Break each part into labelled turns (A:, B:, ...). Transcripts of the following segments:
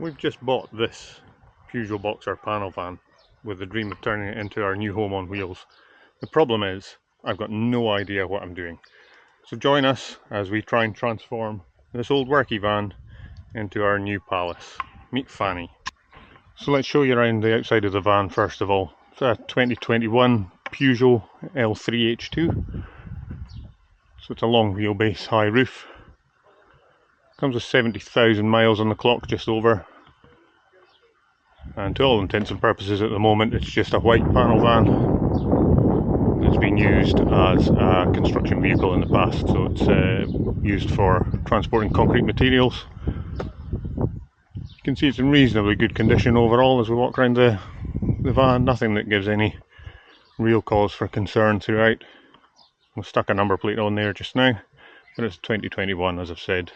A: We've just bought this Peugeot Boxer panel van with the dream of turning it into our new home on wheels. The problem is, I've got no idea what I'm doing. So join us as we try and transform this old worky van into our new palace. Meet Fanny. So let's show you around the outside of the van first of all. It's a 2021 Peugeot L3H2. So it's a long wheelbase, high roof. Comes with 70,000 miles on the clock, just over. And to all intents and purposes at the moment it's just a white panel van that's been used as a construction vehicle in the past. So it's used for transporting concrete materials. You can see it's in reasonably good condition overall as we walk around the van. Nothing that gives any real cause for concern throughout. We've stuck a number plate on there just now, but it's 2021 as I've said.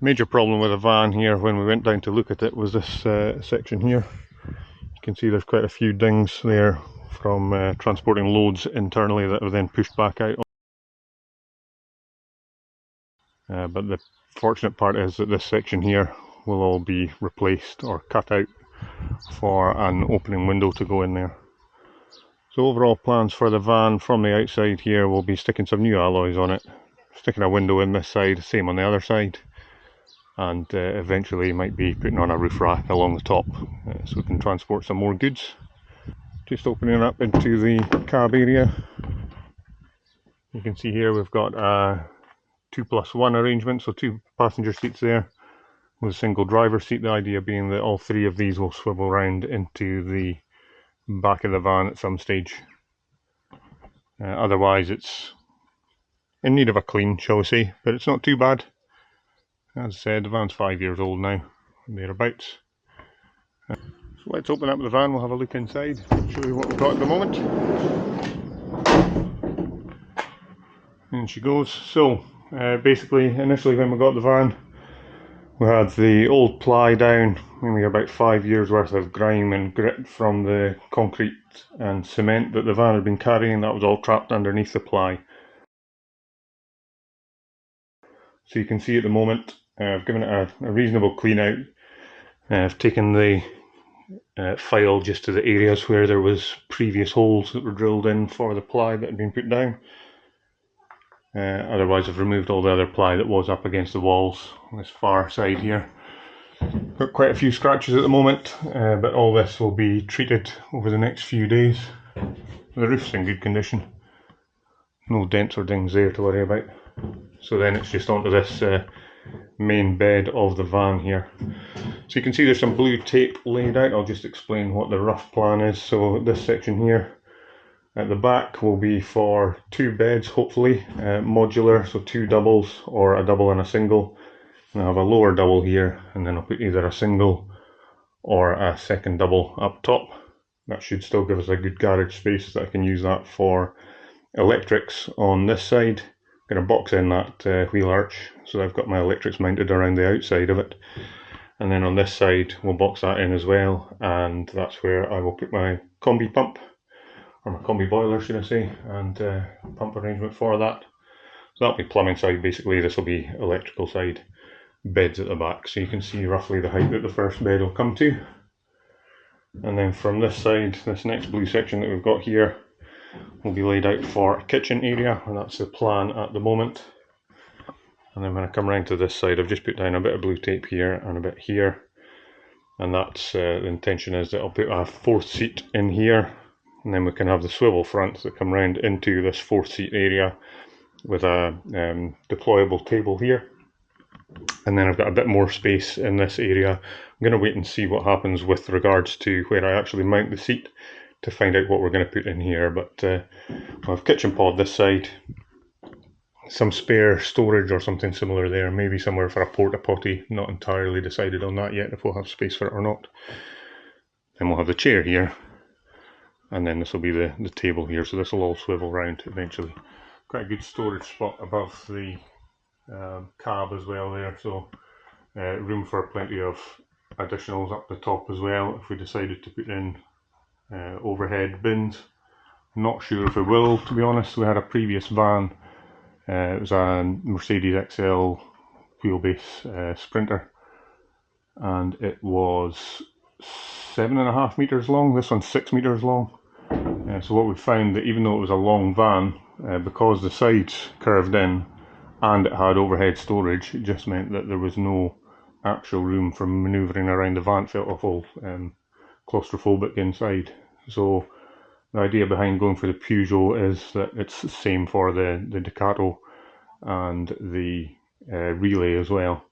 A: Major problem with the van here when we went down to look at it was this section here. You can see there's quite a few dings there from transporting loads internally that have then pushed back out. But the fortunate part is that this section here will all be replaced or cut out for an opening window to go in there. So overall plans for the van from the outside here will be sticking some new alloys on it, sticking a window in this side, same on the other side, and eventually might be putting on a roof rack along the top so we can transport some more goods. Just opening up into the cab area. You can see here we've got a 2+1 arrangement, so 2 passenger seats there with a single driver seat. The idea being that all 3 of these will swivel round into the back of the van at some stage. Otherwise it's in need of a clean, shall we say, but it's not too bad. As I said, the van's 5 years old now, thereabouts. So let's open up the van, we'll have a look inside, show you what we've got at the moment. In she goes. So basically, initially when we got the van, we had the old ply down, mainly about 5 years worth of grime and grit from the concrete and cement that the van had been carrying. That was all trapped underneath the ply. So you can see at the moment I've given it a reasonable clean out. I've taken the file just to the areas where there was previous holes that were drilled in for the ply that had been put down. Otherwise I've removed all the other ply that was up against the walls on this far side here. Got quite a few scratches at the moment, but all this will be treated over the next few days. The roof's in good condition. No dents or dings there to worry about. So then it's just onto this main bed of the van here. So you can see there's some blue tape laid out. I'll just explain what the rough plan is. So this section here at the back will be for 2 beds, hopefully, modular, so 2 doubles or a double and a single. And I have a lower double here, and then I'll put either a single or a second double up top. That should still give us a good garage space that I can use that for electrics on this side. I'm going to box in that wheel arch, so I've got my electrics mounted around the outside of it. And then on this side we'll box that in as well, and that's where I will put my combi pump, or my combi boiler should I say, and pump arrangement for that. So that'll be plumbing side basically, this will be electrical side, beds at the back, so you can see roughly the height that the first bed will come to. And then from this side, this next blue section that we've got here will be laid out for a kitchen area, and that's the plan at the moment. And then when I come around to this side, I've just put down a bit of blue tape here and a bit here, and that's the intention is that I'll put a 4th seat in here, and then we can have the swivel fronts that come round into this 4th seat area with a deployable table here. And then I've got a bit more space in this area. I'm going to wait and see what happens with regards to where I actually mount the seat to find out what we're going to put in here. But we'll have kitchen pod this side, some spare storage or something similar there, maybe somewhere for a porta potty, not entirely decided on that yet if we'll have space for it or not. Then we'll have the chair here, and then this will be the table here, so this will all swivel round eventually. Quite a good storage spot above the cab as well there, so room for plenty of additionals up the top as well if we decided to put in overhead bins. Not sure if we will, to be honest. We had a previous van, it was a Mercedes XL wheelbase Sprinter, and it was 7.5 meters long. This one's 6 meters long. So what we found, that even though it was a long van, because the sides curved in and it had overhead storage, it just meant that there was no actual room for manoeuvring around the van. It felt awful claustrophobic inside. So the idea behind going for the Peugeot is that it's the same for the Ducato and the Relay as well.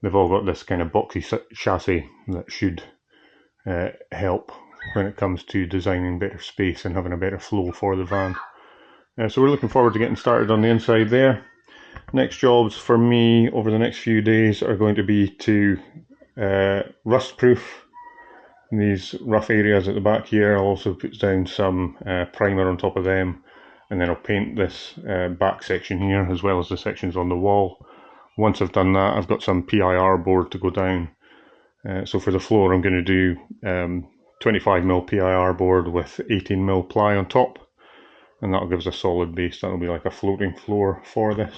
A: They've all got this kind of boxy chassis that should help when it comes to designing better space and having a better flow for the van. So we're looking forward to getting started on the inside there. Next jobs for me over the next few days are going to be to rust proof these rough areas at the back here. I'll also put down some primer on top of them, and then I'll paint this back section here as well as the sections on the wall. Once I've done that, I've got some PIR board to go down. So for the floor, I'm going to do 25mm PIR board with 18mm ply on top, and that'll give us a solid base. That'll be like a floating floor for this.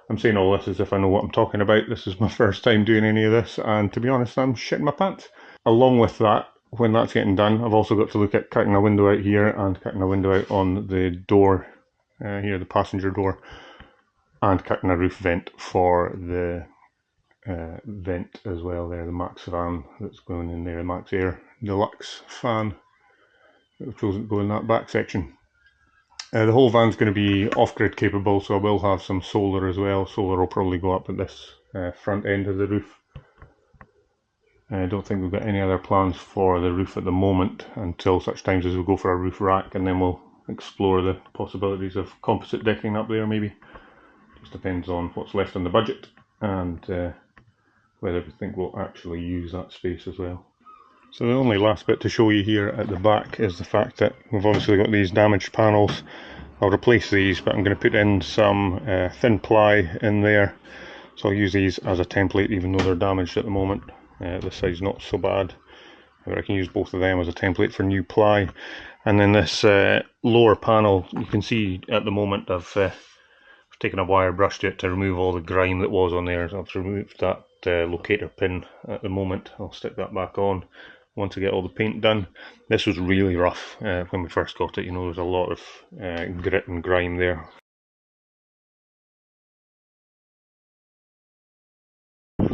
A: I'm saying all this as if I know what I'm talking about. This is my first time doing any of this, and to be honest, I'm shitting my pants. Along with that, when that's getting done, I've also got to look at cutting a window out here and cutting a window out on the door here, the passenger door, and cutting a roof vent for the vent as well there, the Max fan that's going in there, the Max Air Deluxe fan that we've chosen to go in that back section. The whole van's going to be off-grid capable, so I will have some solar as well. Solar will probably go up at this front end of the roof. I don't think we've got any other plans for the roof at the moment until such times as we go for a roof rack, and then we'll explore the possibilities of composite decking up there maybe. Just depends on what's left on the budget and whether we think we'll actually use that space as well. So the only last bit to show you here at the back is the fact that we've obviously got these damaged panels. I'll replace these, but I'm going to put in some thin ply in there. So I'll use these as a template even though they're damaged at the moment. This side's not so bad, but I can use both of them as a template for new ply. And then this lower panel, you can see at the moment I've taken a wire brush to it to remove all the grime that was on there. So I've removed that locator pin at the moment. I'll stick that back on once I get all the paint done. This was really rough when we first got it. You know, there was a lot of grit and grime there.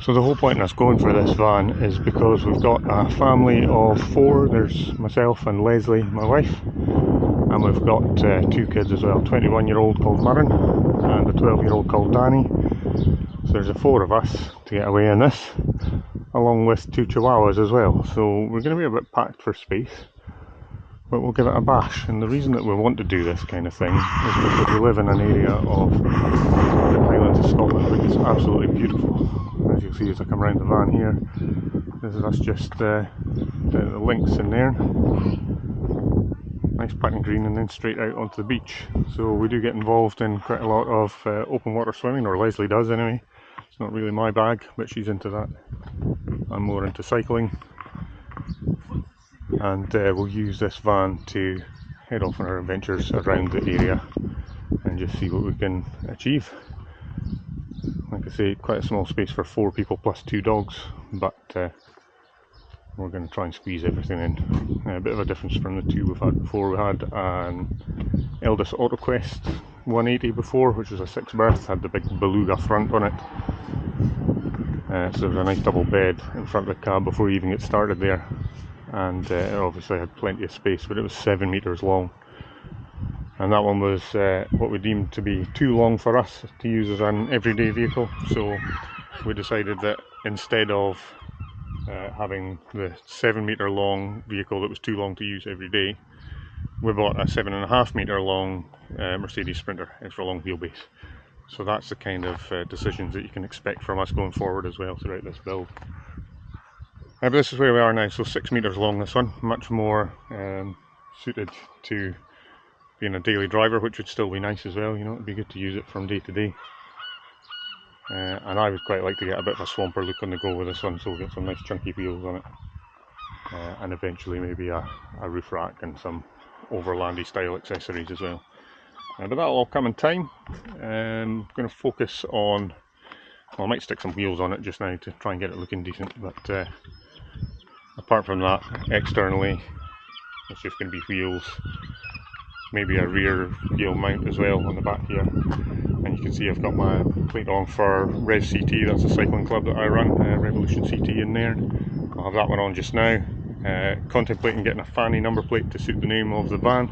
A: So the whole point in us going for this van is because we've got a family of 4. There's myself and Leslie, my wife, and we've got 2 kids as well, a 21-year-old called Murren and a 12-year-old called Danny. So there's the 4 of us to get away in this, along with 2 chihuahuas as well. So we're going to be a bit packed for space, but we'll give it a bash. And the reason that we want to do this kind of thing is because we live in an area of the Highlands of Scotland which is absolutely beautiful. As you'll see as I come around the van here, this is us just the links in there. Nice putting green, and then straight out onto the beach. So we do get involved in quite a lot of open water swimming, or Leslie does anyway. It's not really my bag, but she's into that. I'm more into cycling, and we'll use this van to head off on our adventures around the area and just see what we can achieve. Like I say, quite a small space for 4 people plus 2 dogs, but we're going to try and squeeze everything in. A bit of a difference from the 2 we've had before. We had an Eldest AutoQuest 180 before, which was a 6 berth, had the big beluga front on it. So there was a nice double bed in front of the cab before you even get started there. And it obviously had plenty of space, but it was 7 meters long. And that one was what we deemed to be too long for us to use as an everyday vehicle. So we decided that instead of having the 7 meter long vehicle that was too long to use every day, we bought a 7.5 meter long Mercedes Sprinter, extra long wheelbase. So that's the kind of decisions that you can expect from us going forward as well throughout this build. But this is where we are now, so 6 meters long this one, much more suited to being a daily driver, which would still be nice as well. You know, it'd be good to use it from day to day. And I would quite like to get a bit of a swamper look on the go with this one, so we'll get some nice chunky wheels on it. And eventually maybe a roof rack and some overlandy style accessories as well. But that'll all come in time. I'm going to focus on Well, I might stick some wheels on it just now to try and get it looking decent, but apart from that, externally, it's just going to be wheels, maybe a rear wheel mount as well on the back here. And you can see I've got my plate on for Res CT, that's the cycling club that I run, Revolution CT in there. I'll have that one on just now. Contemplating getting a Fanny number plate to suit the name of the van,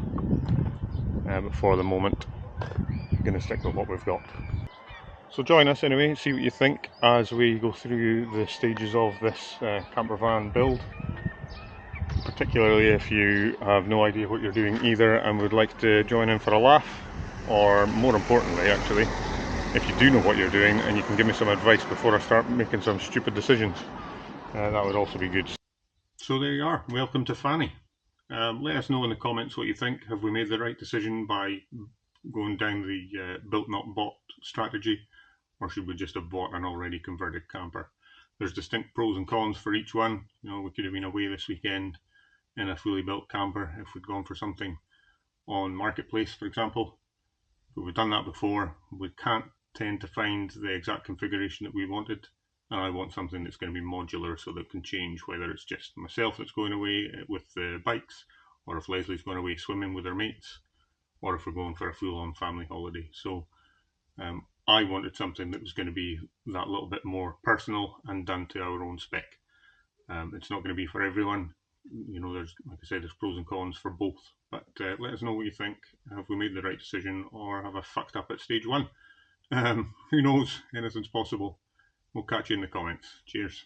A: but for the moment I'm going to stick with what we've got. So join us anyway, see what you think as we go through the stages of this campervan build. Particularly if you have no idea what you're doing either and would like to join in for a laugh, or more importantly actually, if you do know what you're doing and you can give me some advice before I start making some stupid decisions, that would also be good. So there you are, welcome to Fanny. Let us know in the comments what you think. Have we made the right decision by going down the built not bought strategy, or should we just have bought an already converted camper? There's distinct pros and cons for each one. You know, we could have been away this weekend in a fully built camper if we'd gone for something on Marketplace, for example. But we've done that before. We can't tend to find the exact configuration that we wanted, and I want something that's going to be modular so that it can change, whether it's just myself that's going away with the bikes, or if Leslie's going away swimming with her mates, or if we're going for a full-on family holiday. So I wanted something that was going to be that little bit more personal and done to our own spec. It's not going to be for everyone. You know, there's, like I said, there's pros and cons for both. But let us know what you think. Have we made the right decision, or have I fucked up at stage one? Who knows? Anything's possible. We'll catch you in the comments. Cheers.